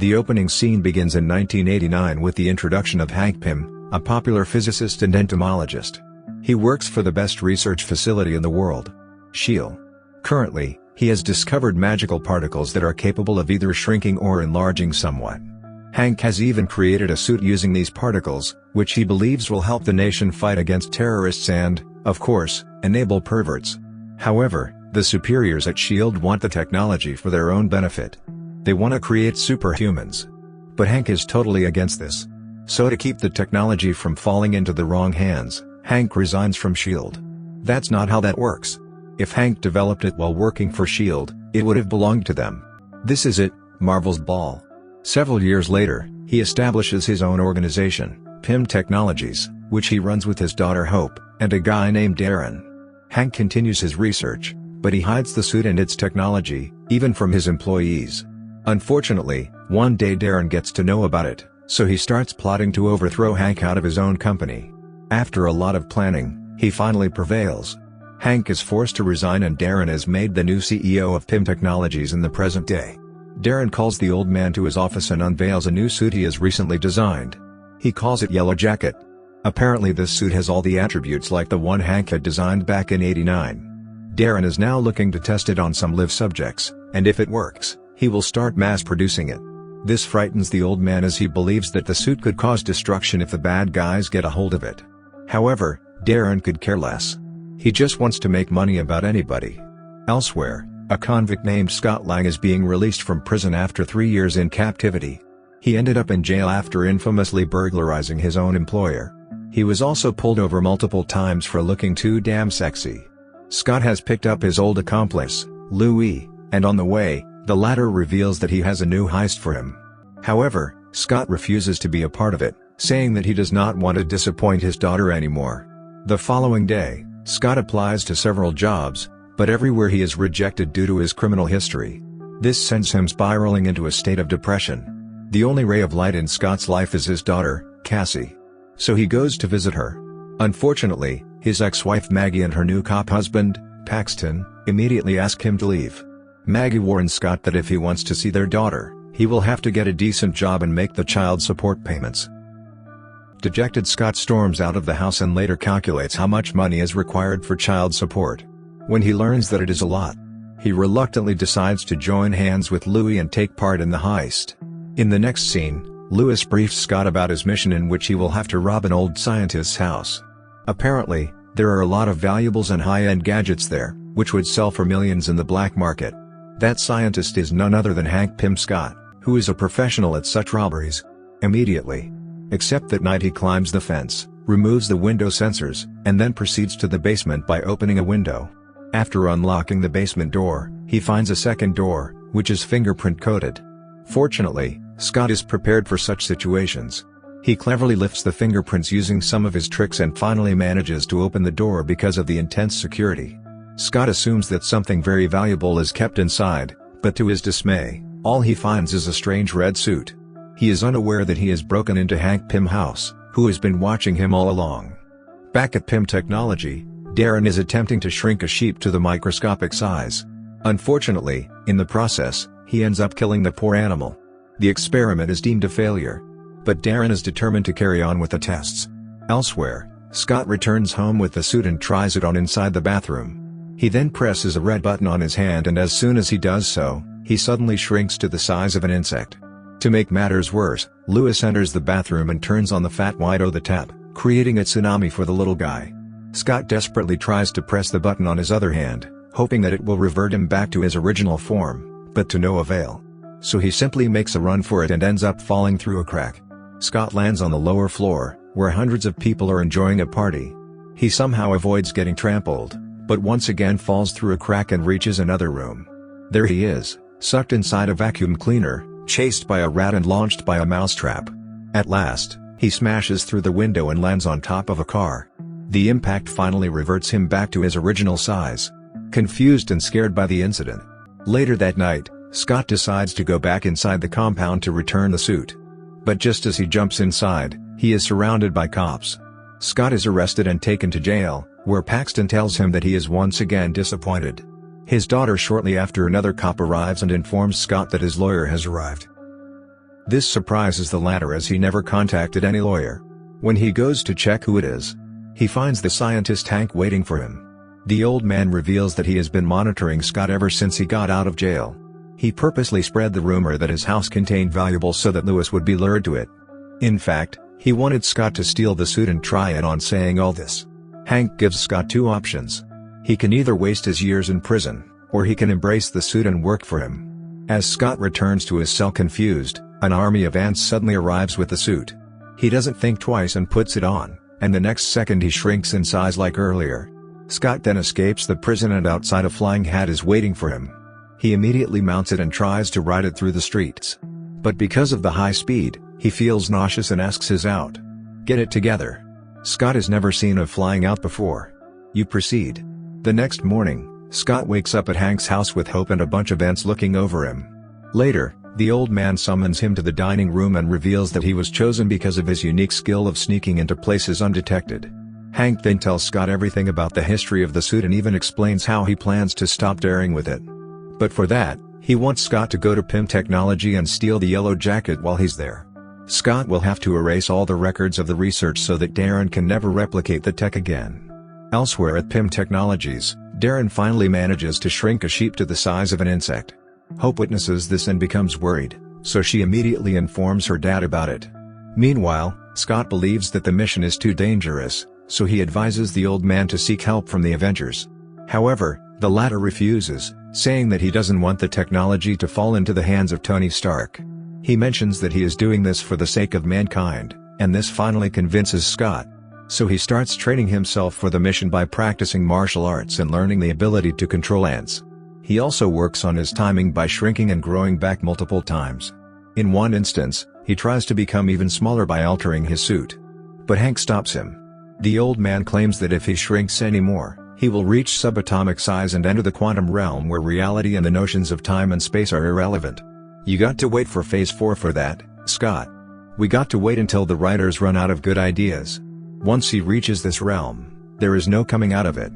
The opening scene begins in 1989 with the introduction of Hank Pym, a popular physicist and entomologist. He works for the best research facility in the world, SHIELD. Currently, he has discovered magical particles that are capable of either shrinking or enlarging somewhat. Hank has even created a suit using these particles, which he believes will help the nation fight against terrorists and, of course, enable perverts. However, the superiors at SHIELD want the technology for their own benefit. They want to create superhumans. But Hank is totally against this. So to keep the technology from falling into the wrong hands, Hank resigns from SHIELD. That's not how that works. If Hank developed it while working for SHIELD, it would have belonged to them. This is it, Marvel's Ball. Several years later, he establishes his own organization, Pym Technologies, which he runs with his daughter Hope, and a guy named Darren. Hank continues his research, but he hides the suit and its technology, even from his employees. Unfortunately, one day Darren gets to know about it, so he starts plotting to overthrow Hank out of his own company. After a lot of planning, he finally prevails. Hank is forced to resign and Darren is made the new CEO of Pym Technologies in the present day. Darren calls the old man to his office and unveils a new suit he has recently designed. He calls it Yellow Jacket. Apparently this suit has all the attributes like the one Hank had designed back in '89. Darren is now looking to test it on some live subjects, and if it works, he will start mass producing it. This frightens the old man as he believes that the suit could cause destruction if the bad guys get a hold of it. However, Darren could care less. He just wants to make money about anybody. Elsewhere, a convict named Scott Lang is being released from prison after 3 years in captivity. He ended up in jail after infamously burglarizing his own employer. He was also pulled over multiple times for looking too damn sexy. Scott has picked up his old accomplice, Louis, and on the way, the latter reveals that he has a new heist for him. However, Scott refuses to be a part of it, saying that he does not want to disappoint his daughter anymore. The following day, Scott applies to several jobs, but everywhere he is rejected due to his criminal history. This sends him spiraling into a state of depression. The only ray of light in Scott's life is his daughter, Cassie. So he goes to visit her. Unfortunately, his ex-wife Maggie and her new cop husband, Paxton, immediately ask him to leave. Maggie warns Scott that if he wants to see their daughter, he will have to get a decent job and make the child support payments. Dejected, Scott storms out of the house and later calculates how much money is required for child support. When he learns that it is a lot, he reluctantly decides to join hands with Louis and take part in the heist. In the next scene, Louis briefs Scott about his mission in which he will have to rob an old scientist's house. Apparently, there are a lot of valuables and high-end gadgets there, which would sell for millions in the black market. That scientist is none other than Hank Pym Scott, who is a professional at such robberies. Immediately. Except that night he climbs the fence, removes the window sensors, and then proceeds to the basement by opening a window. After unlocking the basement door, he finds a second door, which is fingerprint-coated. Fortunately, Scott is prepared for such situations. He cleverly lifts the fingerprints using some of his tricks and finally manages to open the door because of the intense security. Scott assumes that something very valuable is kept inside, but to his dismay, all he finds is a strange red suit. He is unaware that he has broken into Hank Pym's house, who has been watching him all along. Back at Pym Technology, Darren is attempting to shrink a sheep to the microscopic size. Unfortunately, in the process, he ends up killing the poor animal. The experiment is deemed a failure. But Darren is determined to carry on with the tests. Elsewhere, Scott returns home with the suit and tries it on inside the bathroom. He then presses a red button on his hand and as soon as he does so, he suddenly shrinks to the size of an insect. To make matters worse, Louis enters the bathroom and turns on the fat white the tap, creating a tsunami for the little guy. Scott desperately tries to press the button on his other hand, hoping that it will revert him back to his original form, but to no avail. So he simply makes a run for it and ends up falling through a crack. Scott lands on the lower floor, where hundreds of people are enjoying a party. He somehow avoids getting trampled, but once again falls through a crack and reaches another room. There he is, sucked inside a vacuum cleaner, chased by a rat and launched by a mousetrap. At last, he smashes through the window and lands on top of a car. The impact finally reverts him back to his original size. Confused and scared by the incident. Later that night, Scott decides to go back inside the compound to return the suit. But just as he jumps inside, he is surrounded by cops. Scott is arrested and taken to jail, where Paxton tells him that he is once again disappointed. His daughter shortly after another cop arrives and informs Scott that his lawyer has arrived. This surprises the latter as he never contacted any lawyer. When he goes to check who it is, he finds the scientist Hank waiting for him. The old man reveals that he has been monitoring Scott ever since he got out of jail. He purposely spread the rumor that his house contained valuables so that Lewis would be lured to it. In fact, he wanted Scott to steal the suit and try it on, saying all this. Hank gives Scott two options. He can either waste his years in prison, or he can embrace the suit and work for him. As Scott returns to his cell confused, an army of ants suddenly arrives with the suit. He doesn't think twice and puts it on, and the next second he shrinks in size like earlier. Scott then escapes the prison and outside a flying hat is waiting for him. He immediately mounts it and tries to ride it through the streets. But because of the high speed, he feels nauseous and asks his out. Get it together. Scott has never seen a flying out before. You proceed. The next morning, Scott wakes up at Hank's house with Hope and a bunch of ants looking over him. Later, the old man summons him to the dining room and reveals that he was chosen because of his unique skill of sneaking into places undetected. Hank then tells Scott everything about the history of the suit and even explains how he plans to stop daring with it. But for that, he wants Scott to go to PIM Technology and steal the yellow jacket while he's there. Scott will have to erase all the records of the research so that Darren can never replicate the tech again. Elsewhere at PIM Technologies, Darren finally manages to shrink a sheep to the size of an insect. Hope witnesses this and becomes worried, so she immediately informs her dad about it. Meanwhile, Scott believes that the mission is too dangerous, so he advises the old man to seek help from the Avengers. However, the latter refuses, saying that he doesn't want the technology to fall into the hands of Tony Stark. He mentions that he is doing this for the sake of mankind, and this finally convinces Scott. So he starts training himself for the mission by practicing martial arts and learning the ability to control ants. He also works on his timing by shrinking and growing back multiple times. In one instance, he tries to become even smaller by altering his suit. But Hank stops him. The old man claims that if he shrinks anymore, he will reach subatomic size and enter the quantum realm where reality and the notions of time and space are irrelevant. You got to wait for Phase 4 for that, Scott. We got to wait until the writers run out of good ideas. Once he reaches this realm, there is no coming out of it.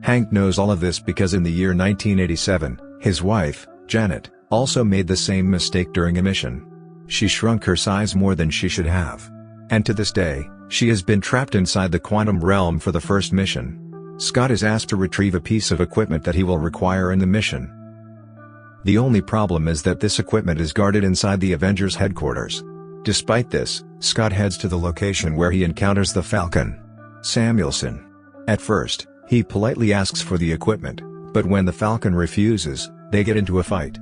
Hank knows all of this because in the year 1987, his wife, Janet, also made the same mistake during a mission. She shrunk her size more than she should have. And to this day, she has been trapped inside the quantum realm for the first mission. Scott is asked to retrieve a piece of equipment that he will require in the mission. The only problem is that this equipment is guarded inside the Avengers headquarters. Despite this, Scott heads to the location where he encounters the Falcon, Samuelson. At first, he politely asks for the equipment, but when the Falcon refuses, they get into a fight.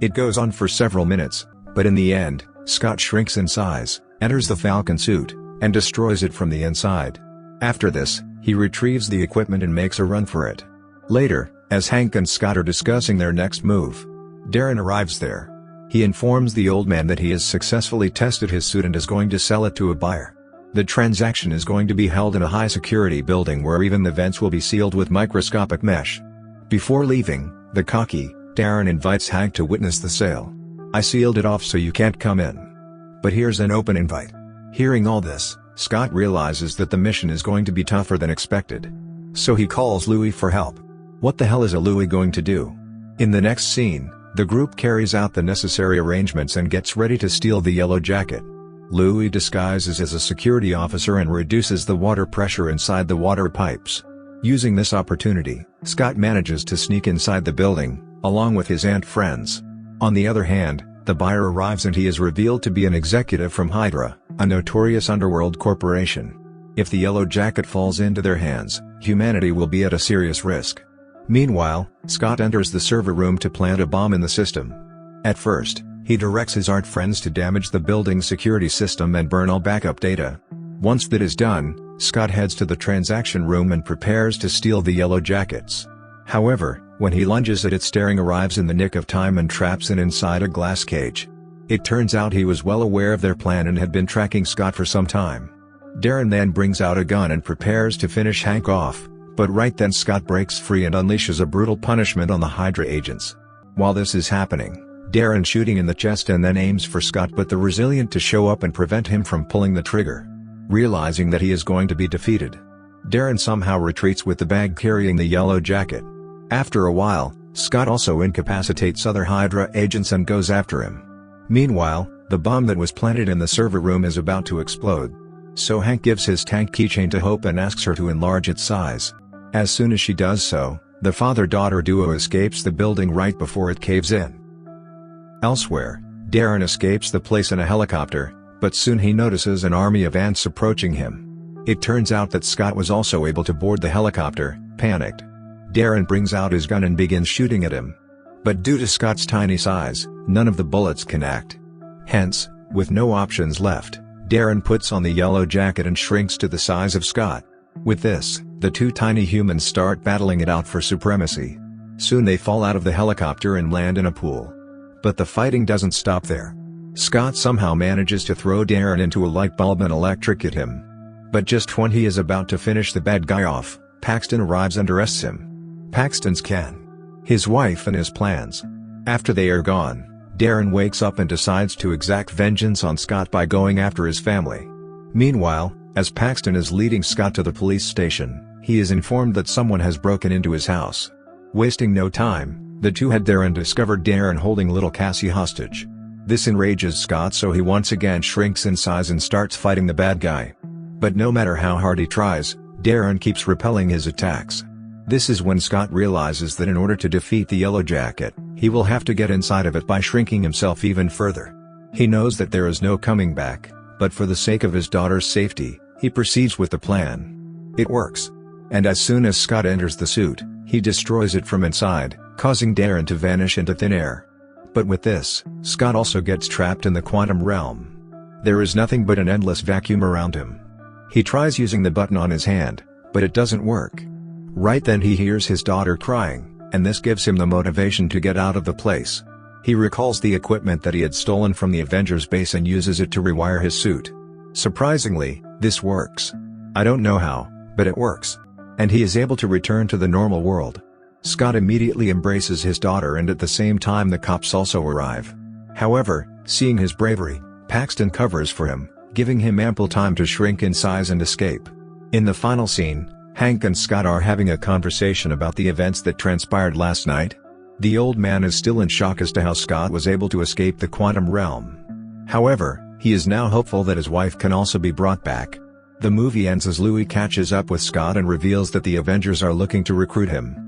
It goes on for several minutes, but in the end, Scott shrinks in size, enters the Falcon suit, and destroys it from the inside. After this, he retrieves the equipment and makes a run for it. Later, as Hank and Scott are discussing their next move, Darren arrives there. He informs the old man that he has successfully tested his suit and is going to sell it to a buyer. The transaction is going to be held in a high-security building where even the vents will be sealed with microscopic mesh. Before leaving, the cocky Darren invites Hank to witness the sale. I sealed it off so you can't come in. But here's an open invite. Hearing all this, Scott realizes that the mission is going to be tougher than expected. So he calls Louis for help. What the hell is a Louis going to do? In the next scene, the group carries out the necessary arrangements and gets ready to steal the yellow jacket. Louis disguises as a security officer and reduces the water pressure inside the water pipes. Using this opportunity, Scott manages to sneak inside the building, along with his ant friends. On the other hand, the buyer arrives and he is revealed to be an executive from Hydra, a notorious underworld corporation. If the yellow jacket falls into their hands, humanity will be at a serious risk. Meanwhile, Scott enters the server room to plant a bomb in the system. At first, he directs his art friends to damage the building's security system and burn all backup data. Once that is done, Scott heads to the transaction room and prepares to steal the yellow jackets. However, when he lunges at it, Staring arrives in the nick of time and traps it inside a glass cage. It turns out he was well aware of their plan and had been tracking Scott for some time. Darren then brings out a gun and prepares to finish Hank off, but right then Scott breaks free and unleashes a brutal punishment on the Hydra agents. While this is happening, Darren shooting in the chest and then aims for Scott, but the Resilient to show up and prevent him from pulling the trigger. Realizing that he is going to be defeated, Darren somehow retreats with the bag carrying the yellow jacket. After a while, Scott also incapacitates other Hydra agents and goes after him. Meanwhile, the The bomb that was planted in the server room is about to explode. So Hank gives his tank keychain to Hope and asks her to enlarge its size. As soon as she does so, the father-daughter duo escapes the building right before it caves in. Elsewhere, Darren escapes the place in a helicopter, but soon he notices an army of ants approaching him. It turns out that Scott was also able to board the helicopter. Panicked, Darren brings out his gun and begins shooting at him. But due to Scott's tiny size, none of the bullets connect. Hence, with no options left, Darren puts on the yellow jacket and shrinks to the size of Scott. With this, the two tiny humans start battling it out for supremacy. Soon they fall out of the helicopter and land in a pool. But the fighting doesn't stop there. Scott somehow manages to throw Darren into a light bulb and electrocute him. But just when he is about to finish the bad guy off, Paxton arrives and arrests him. Paxton's Ken, his wife and his plans. After they are gone, Darren wakes up and decides to exact vengeance on Scott by going after his family. Meanwhile, as Paxton is leading Scott to the police station, he is informed that someone has broken into his house. Wasting no time, the two head there and discover Darren holding little Cassie hostage. This enrages Scott, so he once again shrinks in size and starts fighting the bad guy. But no matter how hard he tries, Darren keeps repelling his attacks. This is when Scott realizes that in order to defeat the Yellow Jacket, he will have to get inside of it by shrinking himself even further. He knows that there is no coming back, but for the sake of his daughter's safety, he proceeds with the plan. It works. And as soon as Scott enters the suit, he destroys it from inside, causing Darren to vanish into thin air. But with this, Scott also gets trapped in the quantum realm. There is nothing but an endless vacuum around him. He tries using the button on his hand, but it doesn't work. Right then he hears his daughter crying, and this gives him the motivation to get out of the place. He recalls the equipment that he had stolen from the Avengers base and uses it to rewire his suit. Surprisingly, this works. I don't know how, but it works. And he is able to return to the normal world. Scott immediately embraces his daughter, and at the same time the cops also arrive. However, seeing his bravery, Paxton covers for him, giving him ample time to shrink in size and escape. In the final scene, Hank and Scott are having a conversation about the events that transpired last night. The old man is still in shock as to how Scott was able to escape the quantum realm. However, he is now hopeful that his wife can also be brought back. The movie ends as Louis catches up with Scott and reveals that the Avengers are looking to recruit him.